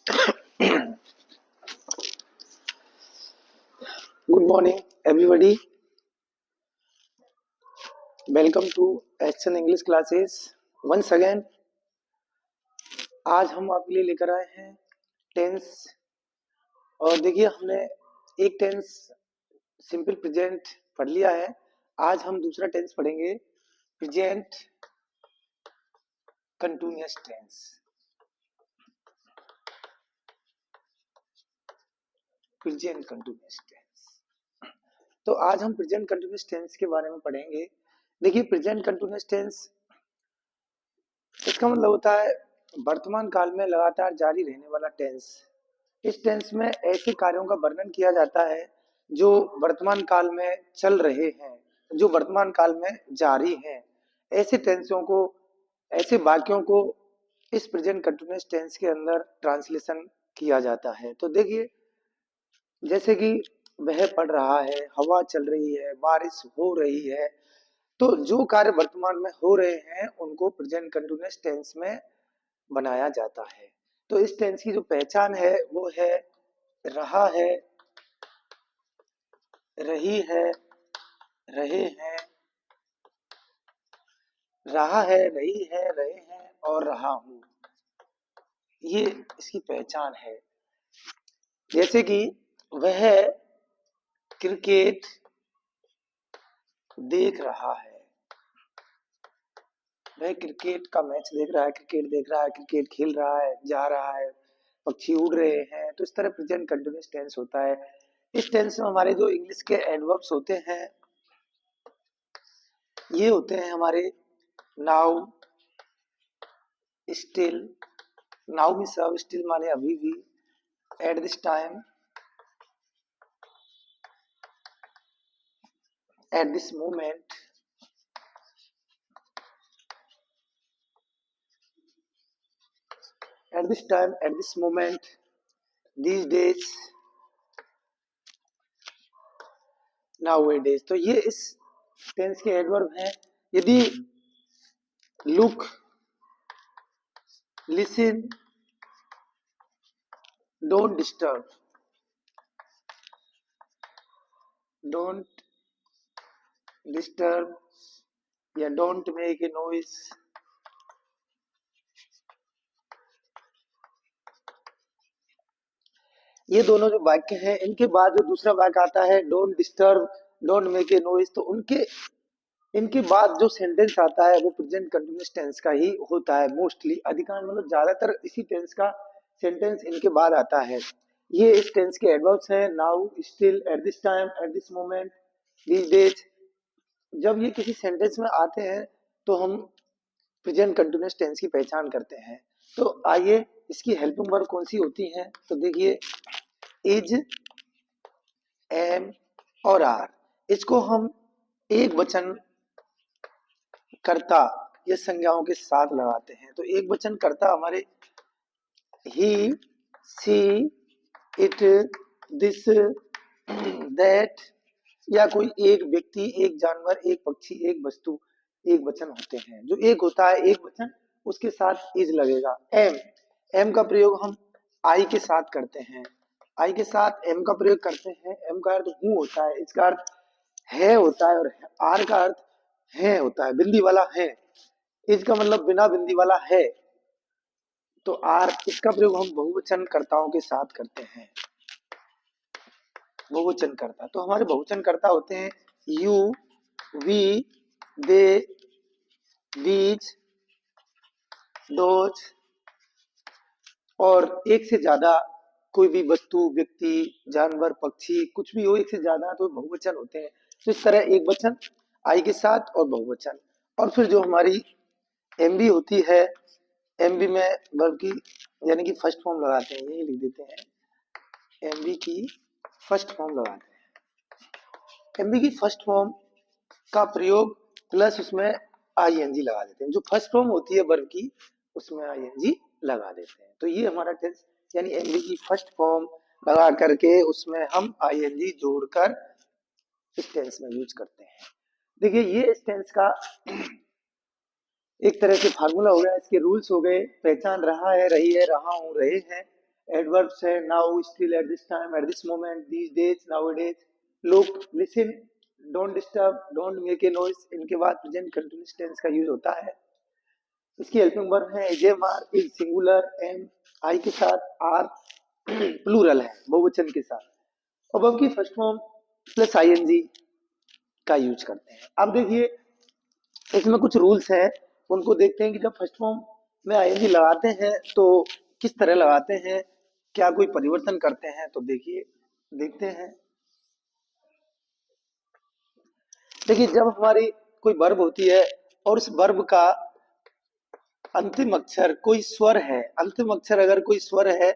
Good morning, everybody. Welcome to Action English classes. Once again, आज हम आपके लिए लेकर आए हैं टेंस। और देखिए, हमने एक टेंस सिंपल प्रेजेंट पढ़ लिया है। आज हम दूसरा टेंस पढ़ेंगे, present continuous tense. Present continuous tense. तो आज हम प्रेजेंट कंटिन्यूअस टेंस के बारे में पढ़ेंगे। देखिए, प्रेजेंट कंटिन्यूअस टेंस, इसका मतलब होता है वर्तमान काल में लगातार जारी रहने वाला टेंस। इस टेंस में ऐसे कार्यों का वर्णन किया जाता है जो वर्तमान काल में चल रहे हैं, जो वर्तमान काल में जारी हैं। ऐसे टेंसों को, ऐसे वाक्यों को इस प्रेजेंट कंटिन्यूअस टेंस के अंदर ट्रांसलेशन किया जाता है। तो देखिए, जैसे कि वह पढ़ रहा है, हवा चल रही है, बारिश हो रही है। तो जो कार्य वर्तमान में हो रहे हैं उनको प्रेजेंट कंटिन्यूअस टेंस में बनाया जाता है। तो इस टेंस की जो पहचान है वो है रहा है, रही है, रहे हैं, रहा है, रही है, रहे हैं और रहा हूं। ये इसकी पहचान है। जैसे कि वह क्रिकेट देख रहा है, वह क्रिकेट का मैच देख रहा है, क्रिकेट देख रहा है, क्रिकेट खेल रहा है, जा रहा है, पक्षी उड़ रहे हैं। तो इस तरह प्रेजेंट कंटिन्यूअस टेंस होता है। इस टेंस में हमारे जो इंग्लिश के एडवर्ब्स होते हैं, ये होते हैं हमारे नाउ, स्टिल। नाउ में सब, स्टिल माने अभी भी, eight this time, at this moment, eight this time, at this moment, these days, now days. तो ये इस टेंस के एडवर्ब हैं। यदि look, listen, don't disturb, don't disturb या डोंट मेक ए नॉइज, ये दोनों जो वाक्य हैं, इनके बाद जो दूसरा वाक्य आता है don't disturb, don't make A noise, तो उनके इनके बाद जो सेंटेंस आता है वो प्रेजेंट कंटिन्यूअस टेंस का ही होता है। मोस्टली, अधिकांश, मतलब ज्यादातर इसी टेंस का सेंटेंस इनके बाद आता है। ये इस टेंस के एडवर्ब्स हैं now, still, at this time, at this moment, these days. जब ये किसी सेंटेंस में आते हैं तो हम प्रेजेंट कंटिन्यूअस टेंस की पहचान करते हैं। तो आइए, इसकी हेल्पिंग वर्ब कौन सी होती हैं। तो देखिए, इज, एम और आर, इसको हम एक वचन कर्ता ये संज्ञाओं के साथ लगाते हैं। तो एक वचन कर्ता हमारे ही, सी, इट, दिस, दैट, या कोई एक व्यक्ति, एक जानवर, एक पक्षी, एक वस्तु एक वचन होते हैं। जो एक होता है एक वचन, उसके साथ इज लगेगा। एम, एम का प्रयोग हम आई के साथ करते हैं। आई के साथ एम का प्रयोग करते हैं। एम का अर्थ हूं होता है, इसका अर्थ है होता है, और आर का अर्थ है होता है, बिंदी वाला है। इसका मतलब बिना बिंदी वाला है। तो आर, इसका प्रयोग हम बहुवचन कर्ताओं के साथ करते हैं। बहुवचन कर्ता, तो हमारे बहुवचन कर्ता होते हैं you, we, they, these, those, और एक से ज्यादा कोई भी वस्तु, व्यक्ति, जानवर, पक्षी, कुछ भी हो, एक से ज्यादा तो बहुवचन होते हैं। तो इस तरह एक वचन आई के साथ और बहुवचन। और फिर जो हमारी एमबी होती है, एमबी में वर्ब की यानी कि फर्स्ट फॉर्म लगाते हैं, यही लिख देते हैं, एमबी की फर्स्ट फॉर्म लगाते हैं। एमबी की फर्स्ट फॉर्म का प्रयोग प्लस उसमें आईएनजी लगा देते हैं। जो फर्स्ट फॉर्म होती है वर्ब की, उसमें आईएनजी लगा देते हैं। तो ये हमारा टेंस, यानी एमबी की फर्स्ट फॉर्म लगा करके उसमें हम आईएनजी जोड़कर इस टेंस में यूज करते हैं। देखिए, ये इस टेंस का एक तरह से फार्मूला हो गया, इसके रूल्स हो गए। पहचान रहा है, रही है, रहा हूं, रहे हैं, एडवर्ब्स है now, still, at this time, at this moment, these days, nowadays, look, listen, don't disturb, don't make a noise, इनके बाद प्रेजेंट कंटिन्यूअस टेंस का यूज होता है। इसकी हेल्पिंग वर्ब है is, am are, is singular, am I के साथ, are plural है बहुवचन के साथ। अब की फर्स्ट फॉर्म प्लस आईएनजी का यूज करते हैं। अब देखिए इसमें कुछ रूल्स हैं, उनको देखते हैं कि जब फर्स्ट फॉर्म में आईएनजी लगाते हैं तो किस तरह लगाते हैं, क्या कोई परिवर्तन करते हैं, तो देखिए देखते हैं। देखिए जब हमारी कोई वर्ब होती है और उस वर्ब का अंतिम अक्षर कोई स्वर है, अंतिम अक्षर अगर कोई स्वर है,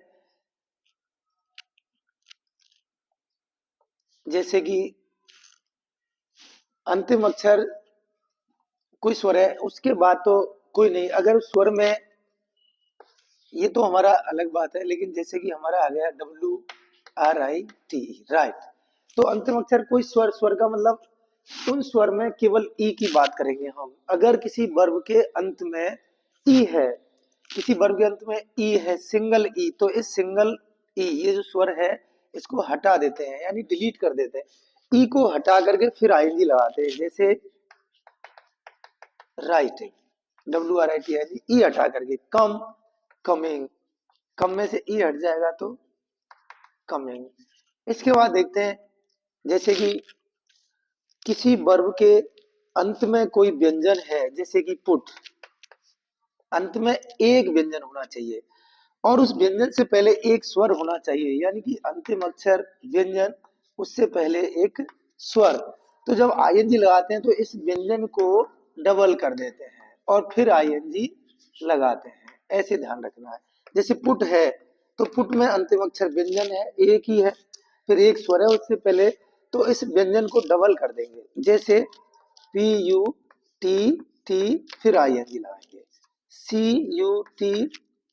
जैसे कि अंतिम अक्षर कोई स्वर है उसके बाद तो कोई नहीं, अगर उस स्वर में, ये तो हमारा अलग बात है, लेकिन जैसे कि हमारा आ गया WRIT, राइट, तो अंतिम अक्षर कोई स्वर, स्वर का मतलब उन स्वर में केवल ई की बात करेंगे हम। अगर किसी वर्ब के अंत में ई है, किसी वर्ब के अंत में ई है, सिंगल ई, तो इस सिंगल ई, ये जो स्वर है इसको हटा देते हैं, यानी डिलीट कर देते हैं। ई को हटा करके फिर आईएनजी लगाते हैं, जैसे राइटिंग, WRIT है जी, ई हटा करके कम, कमिंग, कम में से ई हट जाएगा तो कमिंग। इसके बाद देखते हैं जैसे कि किसी वर्ब के अंत में कोई व्यंजन है, जैसे कि पुट, अंत में एक व्यंजन होना चाहिए और उस व्यंजन से पहले एक स्वर होना चाहिए, यानी कि अंतिम अक्षर व्यंजन उससे पहले एक स्वर। तो जब आईएनजी लगाते हैं तो इस व्यंजन को डबल कर देते हैं और फिर आईएनजी लगाते हैं, ऐसे ध्यान रखना है। जैसे पुट है तो पुट में अंतिम अक्षर व्यंजन है, एक ही है, फिर एक स्वर है उससे पहले, तो इस व्यंजन को डबल कर देंगे, जैसे PUT फिर आईएनजी लगाएंगे, CUT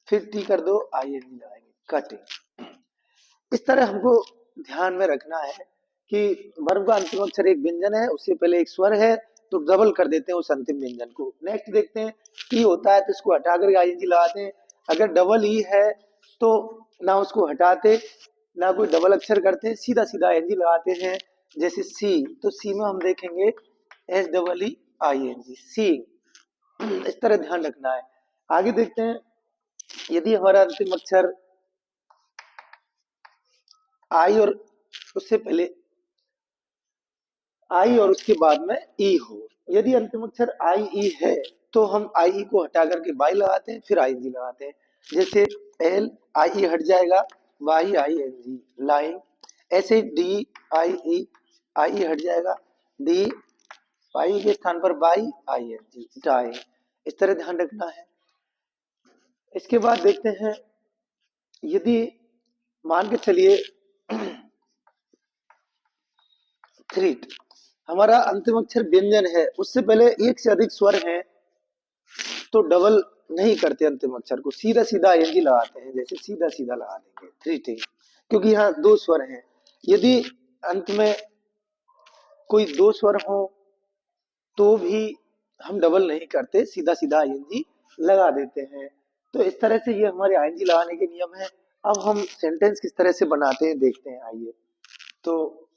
फिर टी कर दो, आईएनजी लगाएंगे, कटिंग। इस तरह हमको ध्यान में रखना है कि वर्ब का अंतिम अक्षर एक व्यंजन है, उससे पहले एक स्वर है, तो डबल कर देते हैं उस अंतिम व्यंजन को। नेक्स्ट देखते हैं ई होता है तो इसको हटा कर आईएनजी लगाते हैं। अगर डबल ई है तो ना उसको हटाते ना कोई डबल अक्षर करते, सीधा सीधा आईएनजी लगाते हैं। जैसे सी, तो सी में हम देखेंगे SEEING, सी। इस तरह ध्यान रखना है। आगे देखते हैं यदि हमारा अंतिम अक्षर आई और उससे पहले आई और उसके बाद में ई हो, यदि अंतिम अक्षर आई ई है तो हम आई ई को हटा करके बाई लगाते हैं, फिर आई जी लगाते हैं। जैसे L, आई ई हट जाएगा, YING, लाइन। ऐसे DIE, आई ई हट जाएगा, डी, आई के स्थान पर YING, डाई। इस तरह ध्यान रखना है। इसके बाद देखते हैं यदि मान के चलिए थ्रीट, हमारा अंतिम अक्षर व्यंजन है, उससे पहले एक से अधिक स्वर हैं, तो डबल नहीं करते अंतिम अक्षर को, सीधा सीधा आईएनजी लगाते हैं, जैसे सीधा सीधा लगा देंगे थ्रीटिंग, क्योंकि यहाँ दो स्वर हैं। यदि अंत में कोई दो स्वर हो तो भी हम डबल नहीं करते, सीधा सीधा आईएनजी लगा देते हैं। तो इस तरह से ये हमारे आईएनजी लगाने के नियम है। अब हम सेंटेंस किस तरह से बनाते हैं देखते हैं, आइए। तो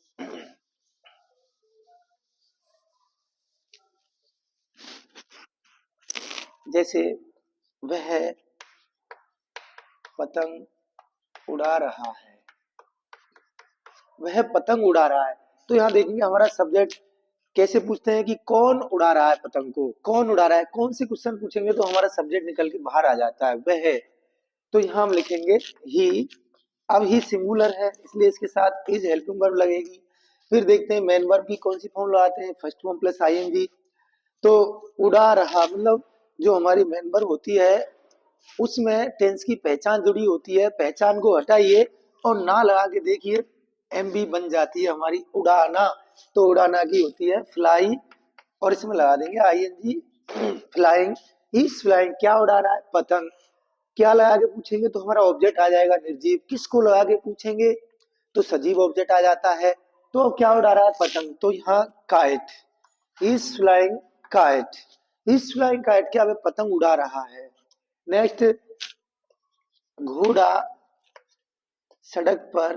जैसे वह पतंग उड़ा रहा है, वह पतंग उड़ा रहा है, तो यहाँ देखेंगे हमारा सब्जेक्ट कैसे पूछते हैं कि कौन उड़ा रहा है पतंग को, कौन उड़ा रहा है, कौन से क्वेश्चन पूछेंगे तो हमारा सब्जेक्ट निकल के बाहर आ जाता है, वह। तो यहाँ हम लिखेंगे ही। अब ही सिंगुलर है इसलिए इसके साथ इज हेल्पिंग वर्ब लगेगी। फिर देखते हैं मेन वर्ब की कौन सी फॉर्म लगाते हैं, फर्स्ट फॉर्म प्लस आईएनजी। तो उड़ा रहा मतलब जो हमारी मेन वर्ब होती है उसमें टेंस की पहचान जुड़ी होती है, पहचान को हटाइए और ना लगा के देखिए, एमबी बन जाती है हमारी उड़ाना। तो उड़ाना की होती है फ्लाई और इसमें लगा देंगे आईएनजी, फ्लाइंग। इज फ्लाइंग, क्या उड़ा रहा है, पतंग। क्या लगा के पूछेंगे तो हमारा ऑब्जेक्ट आ जाएगा निर्जीव, किसको लगा के पूछेंगे तो सजीव ऑब्जेक्ट आ जाता है। तो अब क्या उड़ा रहा है, पतंग, तो यहाँ kite, is flying kite, is flying kite, क्या वह पतंग उड़ा रहा है। नेक्स्ट, घोड़ा सड़क पर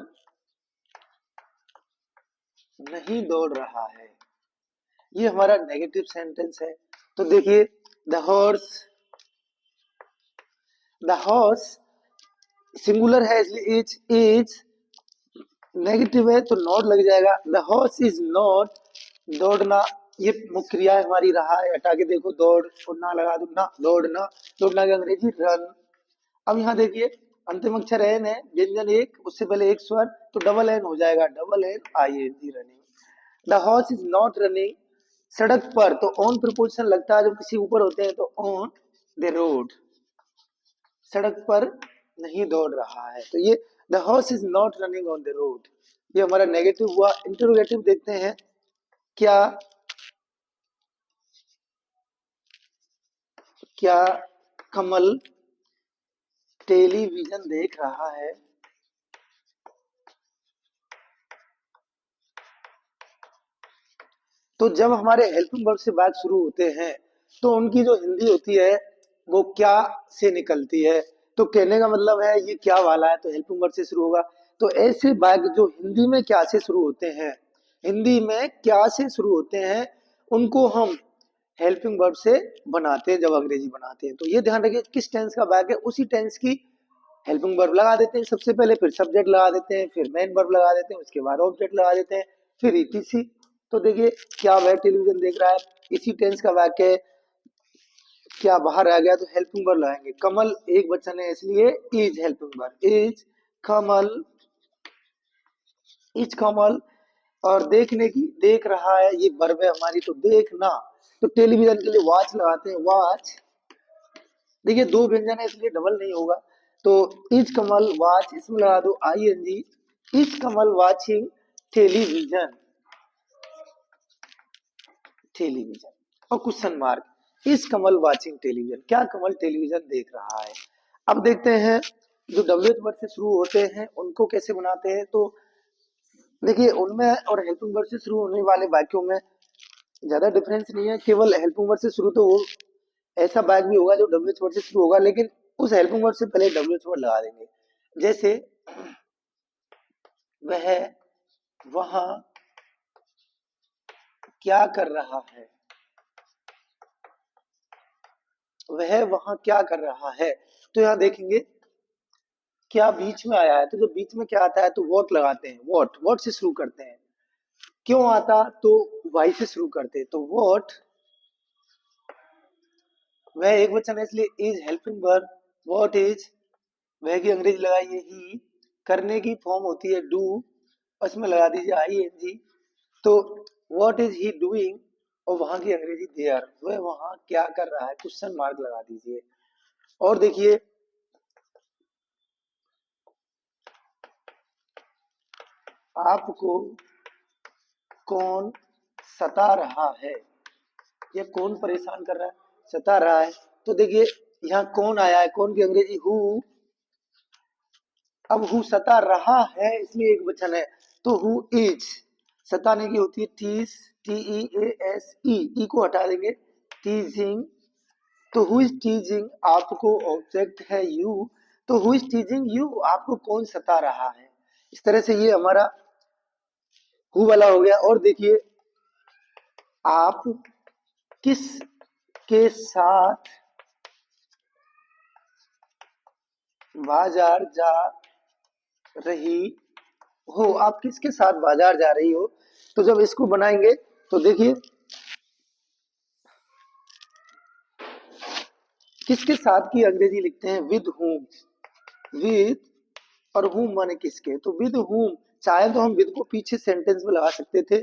नहीं दौड़ रहा है, ये हमारा नेगेटिव सेंटेंस है। तो देखिए, the horse, the horse singular है इसलिए इज नेगेटिव है तो नॉट लग जाएगा। द हॉर्स इज नॉट, दौड़ना ये मुख्य क्रिया हमारी रहा है, हटा के देखो दौड़ और ना लगा दो ना, दौड़ना, दौड़ना की अंग्रेजी रन। अब यहाँ देखिए, अंतिम अक्षर एन है, व्यंजन एक, उससे पहले एक स्वर, तो डबल एन हो जाएगा, double N I N G, running. The horse is not running, सड़क पर, तो ऑन प्रिपोजिशन लगता है जब किसी ऊपर होते हैं, तो ऑन द रोड, सड़क पर नहीं दौड़ रहा है। तो ये the horse is not running on the road, ये हमारा नेगेटिव हुआ। इंटरोगेटिव देखते हैं, क्या क्या कमल टेलीविजन देख रहा है? तो जब हमारे हेल्पिंग वर्ब से बात शुरू होते हैं, तो उनकी जो हिंदी होती है वो क्या से निकलती है। तो कहने का मतलब है ये क्या वाला है, तो हेल्पिंग वर्ब से शुरू होगा। तो ऐसे वाक्य जो हिंदी में क्या से शुरू होते हैं, हिंदी में क्या से शुरू होते हैं, उनको हम हेल्पिंग वर्ब से बनाते हैं जब अंग्रेजी बनाते हैं। तो ये ध्यान रखिए, किस टेंस का वाक्य है उसी टेंस की हेल्पिंग वर्ब लगा देते हैं सबसे पहले, फिर सब्जेक्ट लगा देते हैं, फिर मेन वर्ब लगा देते हैं, उसके बाद ऑब्जेक्ट लगा देते हैं, फिर ईटीसी। तो देखिए, क्या वह टेलीविजन देख रहा है, इसी टेंस का वाक्य है। क्या बाहर आ गया तो हेल्पिंग वर्ब लगाएंगे। कमल एक वचन है इसलिए is helping verb, is Kamal, is Kamal. और देखने की, देख रहा है, ये वर्ब है हमारी, तो देखना, तो टेलीविजन के लिए वॉच लगाते हैं, वॉच। देखिए, दो व्यंजन है इसलिए डबल नहीं होगा, तो इज कमल वॉच, इसमें लगा दो I N G, is Kamal watching television, television, और question mark, is Kamal watching television, क्या कमल टेलीविजन देख रहा है। अब देखते हैं जो डब्ल्यूएच वर्ड से शुरू होते हैं उनको कैसे बनाते हैं। तो देखिए, उनमें और हेल्पिंग वर्ड से शुरू होने वाले वाक्यों में ज्यादा डिफरेंस नहीं है, केवल हेल्पिंग वर्ड से शुरू तो वो ऐसा वाक्य भी होगा जो डब्ल्यूएच वर्ड से शुरू होगा, लेकिन उस हेल्पिंग वर्ड से पहले डब्ल्यूएच वर्ड लगा देंगे। जैसे वह वहां क्या कर रहा है, वह वहां क्या कर रहा है, तो यहाँ देखेंगे क्या बीच में आया है, तो जब बीच में क्या आता है तो वॉट लगाते हैं, वॉट, वॉट से शुरू करते हैं। क्यों आता, तो वाई से शुरू करते हैं, तो वॉट, वह एक वचन है इसलिए is helping verb, what is, वह की अंग्रेजी लगाइए ही, करने की फॉर्म होती है डू, उसमें लगा दीजिए आई एन जी, तो व्हाट इज ही डूइंग, और वहां की अंग्रेजी देयर, वह वहां क्या कर रहा है, क्वेश्चन मार्क लगा दीजिए। और देखिए, आपको कौन सता रहा है, ये कौन परेशान कर रहा है, सता रहा है। तो देखिए, यहाँ कौन आया है, कौन की अंग्रेजी हु, अब हु सता रहा है इसलिए एक वचन है, तो हु इज, सताने की होती है tease, T E A S E, E को हटा देंगे, टीजिंग, तो हु इज टीजिंग, आपको ऑब्जेक्ट है यू, तो हु इज टीजिंग यू, आपको कौन सता रहा है। इस तरह से ये हमारा हु वाला हो गया। और देखिए, आप किस के साथ बाजार जा रही हो, आप किसके साथ बाजार जा रही हो। तो जब इसको बनाएंगे तो देखिए, किसके साथ की अंग्रेजी लिखते हैं विद हुम, विद, और हुम माने किसके, तो विद हुम, चाहे तो हम विद को पीछे सेंटेंस में लगा सकते थे,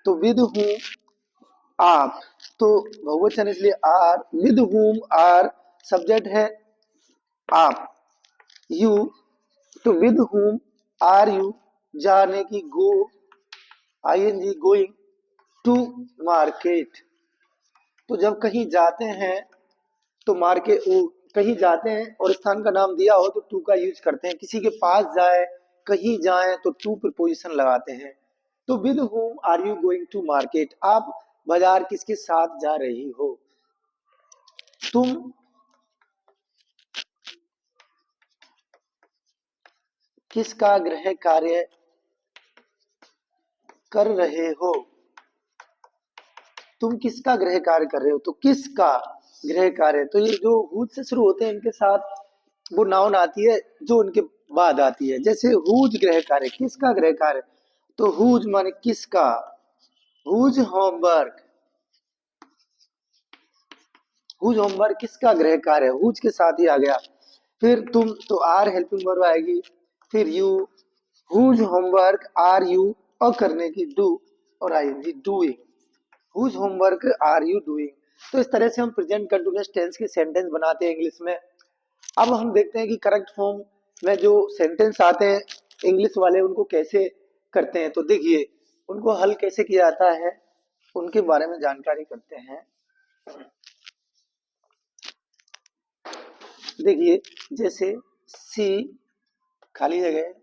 तो विद हुम आप, तो बहुवचन इसलिए are, with whom are, subject है आप, यू, तो विद हुम आर यू, जाने की गो, आईएनजी गोइंग टू मार्केट, तो जब कहीं जाते हैं तो मार्केट, कहीं जाते हैं और स्थान का नाम दिया हो तो टू का यूज करते हैं, किसी के पास जाए, कहीं जाए तो टू प्रीपोजिशन लगाते हैं। तो with whom are you going to market, आप बाजार किसके साथ जा रही हो, तुम किसका गृह कार्य कर रहे हो? तुम किसका गृह कार्य कर रहे हो? तो किसका गृह कार्य, तो ये जो हुज से शुरू होते हैं इनके साथ वो नाउन आती है जो उनके बाद आती है। जैसे हुज गृह कार्य, किसका गृह कार्य, तो हुज माने किसका, हुज होमवर्क, हुज होमवर्क किसका गृह कार्य है, हुज के साथ ही आ गया। फिर तुम तो आर हेल्पिंग वर्ब आएगी, फिर you, whose homework are you, और करने की डू, और आएंगी doing, whose homework are you doing. तो इस तरह से हम प्रेजेंट कंटिन्यूअस टेंस के सेंटेंस बनाते हैं इंग्लिश में। अब हम देखते हैं कि करेक्ट फॉर्म में जो सेंटेंस आते हैं इंग्लिश वाले उनको कैसे करते हैं। तो देखिए उनको हल कैसे किया जाता है उनके बारे में जानकारी करते हैं। देखिए जैसे सी खाली जगह,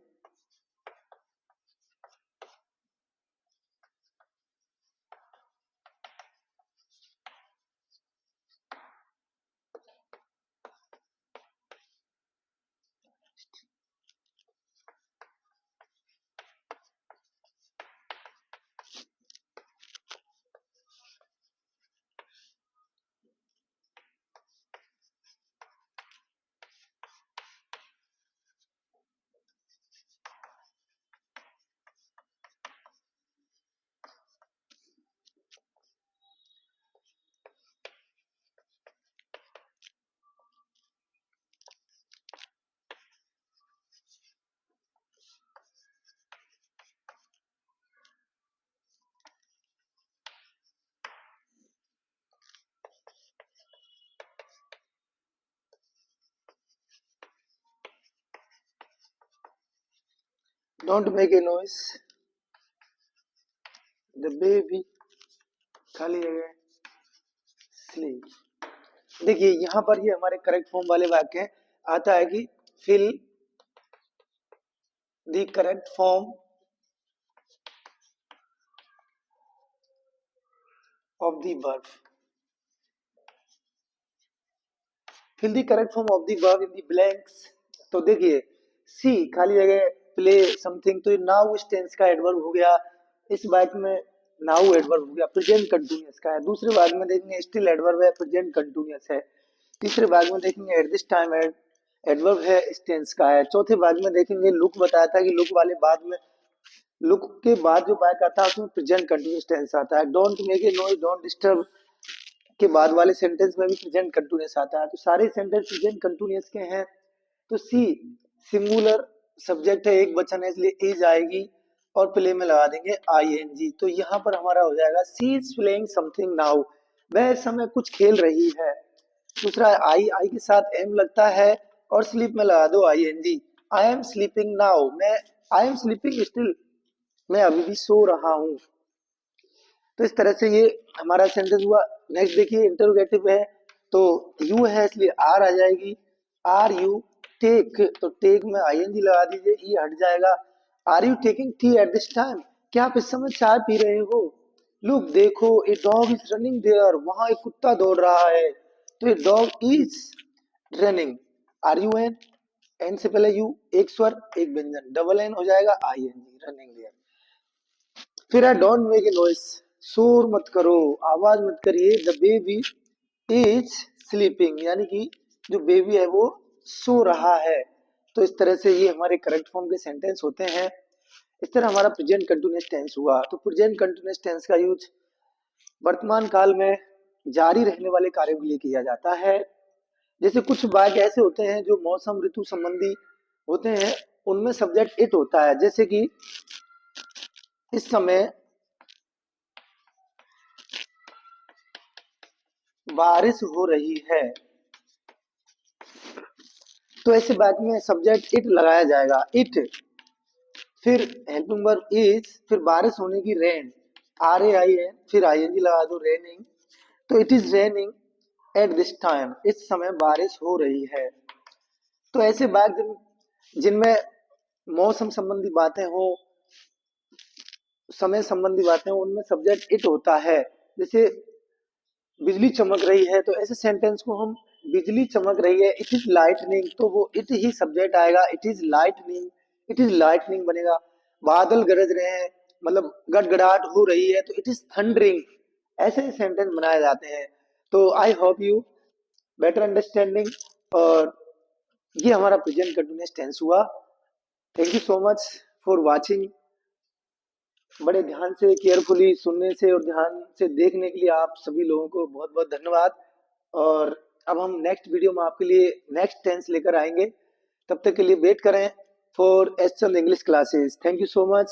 don't make a noise, the baby खाली जगह स्लीप। देखिए यहाँ पर ये हमारे करेक्ट फॉर्म वाले वाक्य हैं। आता है कि fill the correct form of the verb, fill the correct form of the verb in the blanks. तो देखिए सी खाली जगह प्ले समथिंग, तो ये नाउ इस टेंस का एडवर्ब हो गया। इस वाक्य में नाउ एडवर्ब हो गया, प्रेजेंट कंटिन्यूअस का है। दूसरे वाक्य में देखेंगे स्टिल एडवर्ब है, प्रेजेंट कंटिन्यूअस है। तीसरे भाग में देखेंगे एट दिस टाइम एडवर्ब है, इस टेंस का है। चौथे भाग में देखेंगे लुक बताया था कि लुक वाले बाद में, लुक के बाद जो वाक्य आता है उसमें प्रेजेंट कंटिन्यूअस टेंस आता है। Don't make A noise don't disturb के बाद वाले सेंटेंस में भी प्रेजेंट कंटिन्यूअस आता है। तो सारे सेंटेंस प्रेजेंट कंटिन्यूअस के हैं। तो सी सिंगुलर सब्जेक्ट है, एक वचन है, इसलिए इज आएगी और प्ले में लगा देंगे आईएनजी। तो यहाँ पर हमारा हो जाएगा सी इज प्लेइंग समथिंग नाउ, वह इस समय कुछ खेल रही है। दूसरा आई, आई के साथ एम लगता है और स्लीप में लगा दो ING. I am sleeping now, मैं आई एम स्लीपिंग स्टिल, मैं अभी भी सो रहा हूँ। तो इस तरह से ये हमारा सेंटेंस हुआ। नेक्स्ट देखिए इंटरोगेटिव है, तो यू है इसलिए आर आ जाएगी। आर यू टेक, तो टेक में आईएनजी लगा दीजिए, ई हट जाएगा। Are you taking tea at this time, क्या आप इस समय चाय पी रहे हो? लुक देखो, a dog is running there, वहां एक कुत्ता दौड़ रहा है। तो a dog is running, R U N, N से पहले यू, एक स्वर एक व्यंजन, डबल एन हो जाएगा आईएनजी, रनिंग देयर। फिर है डोंट मेक ए नॉइस, शोर मत करो, आवाज मत करिए। द बेबी इज स्लीपिंग, यानी कि जो बेबी है वो सो रहा है। तो इस तरह से ये हमारे करेक्ट फॉर्म के सेंटेंस होते हैं। इस तरह हमारा प्रेजेंट कंटिन्यूअस टेंस हुआ। तो प्रेजेंट कंटिन्यूअस टेंस का यूज वर्तमान काल में जारी रहने वाले कार्यों के लिए किया जाता है। जैसे कुछ वाक्य ऐसे होते हैं जो मौसम ऋतु संबंधी होते हैं, उनमें सब्जेक्ट इट होता है। जैसे कि इस समय बारिश हो रही है, तो ऐसे वाक्य में सब्जेक्ट इट लगाया जाएगा, इट। फिर हेल्पिंग वर्ब इज, फिर बारिश होने की rain, R A I N, फिर आईएनजी लगा दो रेनिंग। तो it is raining at this time, इस समय बारिश हो रही है। तो ऐसे वाक्य जिनमें मौसम संबंधी बातें हो, समय संबंधी बातें हो, उनमें सब्जेक्ट इट होता है। जैसे बिजली चमक रही है, तो ऐसे सेंटेंस को हम बिजली चमक रही है, इट इज लाइटनिंग, तो वो इट ही सब्जेक्ट आएगा, it is lightning it is lightning बनेगा। बादल गरज रहे हैं, मतलब गड़गड़ाहट हो रही है, तो इट इज थंडरिंग। ऐसे सेंटेंस बनाए जाते हैं। तो I hope you better understanding. और ये हमारा प्रेजेंट कंटिन्यूअस टेंस हुआ। Thank you so much for watching. बड़े ध्यान से केयरफुली सुनने से और ध्यान से देखने के लिए आप सभी लोगों को बहुत बहुत धन्यवाद। और अब हम नेक्स्ट वीडियो में आपके लिए नेक्स्ट टेंस लेकर आएंगे। तब तक के लिए वेट करें for H English classes. Thank you so much.